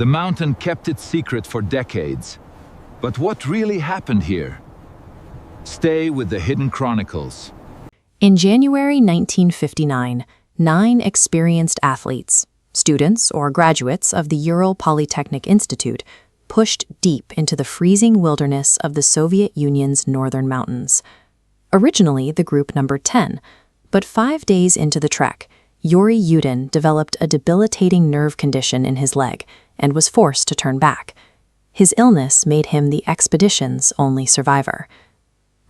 The mountain kept its secret for decades. But what really happened here? Stay with the Hidden Chronicles. In January 1959, 9 experienced athletes, students or graduates of the Ural Polytechnic Institute, pushed deep into the freezing wilderness of the Soviet Union's northern mountains. Originally the group numbered 10, but 5 days into the trek, Yuri Yudin developed a debilitating nerve condition in his leg and was forced to turn back. His illness made him the expedition's only survivor.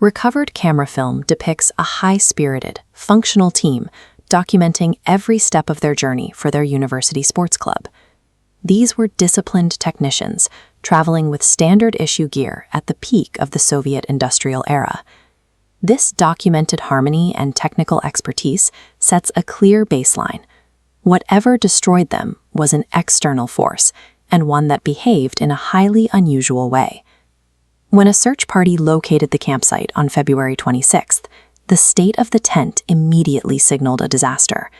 Recovered camera film depicts a high-spirited, functional team documenting every step of their journey for their university sports club. These were disciplined technicians traveling with standard-issue gear at the peak of the Soviet industrial era. This documented harmony and technical expertise sets a clear baseline. Whatever destroyed them was an external force, and one that behaved in a highly unusual way. When a search party located the campsite on February 26th, the state of the tent immediately signaled a disaster.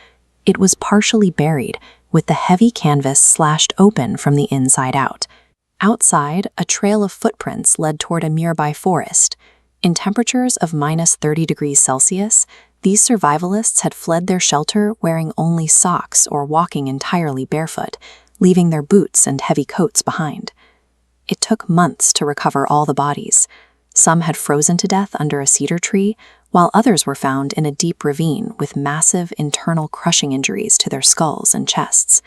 It was partially buried, with the heavy canvas slashed open from the inside out. Outside, a trail of footprints led toward a nearby forest. In temperatures of -30 degrees Celsius, these survivalists had fled their shelter wearing only socks or walking entirely barefoot, leaving their boots and heavy coats behind. It took months to recover all the bodies. Some had frozen to death under a cedar tree, while others were found in a deep ravine with massive internal crushing injuries to their skulls and chests.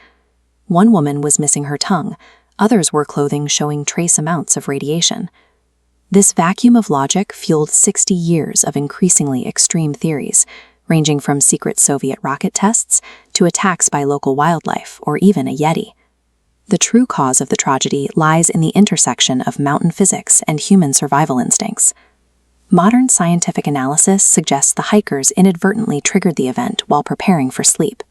One woman was missing her tongue, others wore clothing showing trace amounts of radiation. This vacuum of logic fueled 60 years of increasingly extreme theories, ranging from secret Soviet rocket tests to attacks by local wildlife or even a Yeti. The true cause of the tragedy lies in the intersection of mountain physics and human survival instincts. Modern scientific analysis suggests the hikers inadvertently triggered the event while preparing for sleep.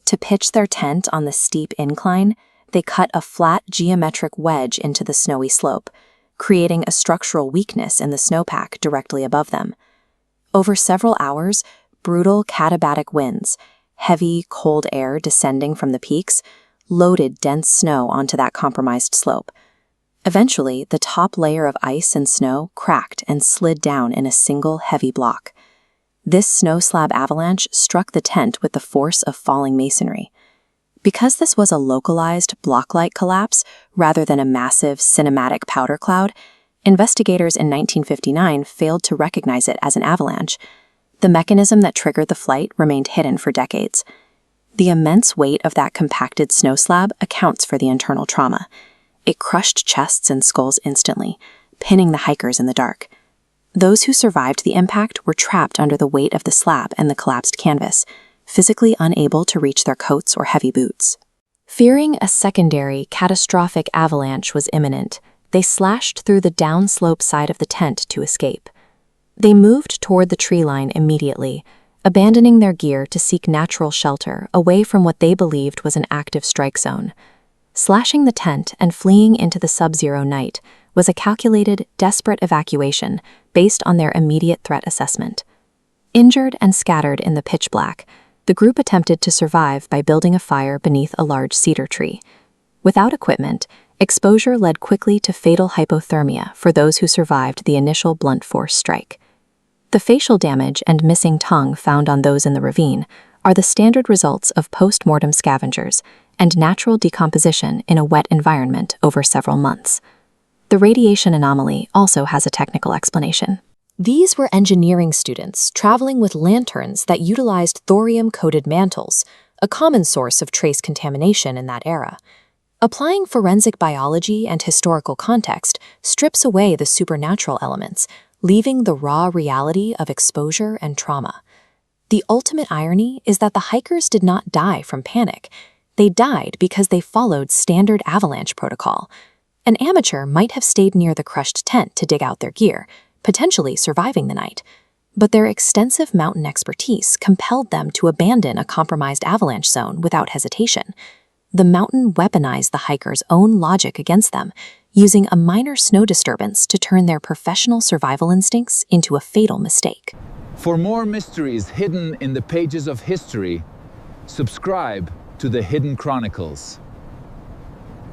To pitch their tent on the steep incline, they cut a flat geometric wedge into the snowy slope, creating a structural weakness in the snowpack directly above them. Over several hours, brutal katabatic winds, heavy, cold air descending from the peaks, loaded dense snow onto that compromised slope. Eventually, the top layer of ice and snow cracked and slid down in a single heavy block. This snow slab avalanche struck the tent with the force of falling masonry. Because this was a localized, block-like collapse rather than a massive, cinematic powder cloud, investigators in 1959 failed to recognize it as an avalanche. The mechanism that triggered the flight remained hidden for decades. The immense weight of that compacted snow slab accounts for the internal trauma. It crushed chests and skulls instantly, pinning the hikers in the dark. Those who survived the impact were trapped under the weight of the slab and the collapsed canvas, physically unable to reach their coats or heavy boots. Fearing a secondary, catastrophic avalanche was imminent, they slashed through the downslope side of the tent to escape. They moved toward the tree line immediately, abandoning their gear to seek natural shelter away from what they believed was an active strike zone. Slashing the tent and fleeing into the sub-zero night was a calculated, desperate evacuation based on their immediate threat assessment. Injured and scattered in the pitch black, the group attempted to survive by building a fire beneath a large cedar tree. Without equipment, exposure led quickly to fatal hypothermia for those who survived the initial blunt force strike. The facial damage and missing tongue found on those in the ravine are the standard results of post-mortem scavengers and natural decomposition in a wet environment over several months. The radiation anomaly also has a technical explanation. These were engineering students traveling with lanterns that utilized thorium-coated mantles, a common source of trace contamination in that era. Applying forensic biology and historical context strips away the supernatural elements, leaving the raw reality of exposure and trauma. The ultimate irony is that the hikers did not die from panic. They died because they followed standard avalanche protocol. An amateur might have stayed near the crushed tent to dig out their gear, potentially surviving the night. But their extensive mountain expertise compelled them to abandon a compromised avalanche zone without hesitation. The mountain weaponized the hikers' own logic against them, using a minor snow disturbance to turn their professional survival instincts into a fatal mistake. For more mysteries hidden in the pages of history, subscribe to the Hidden Chronicles.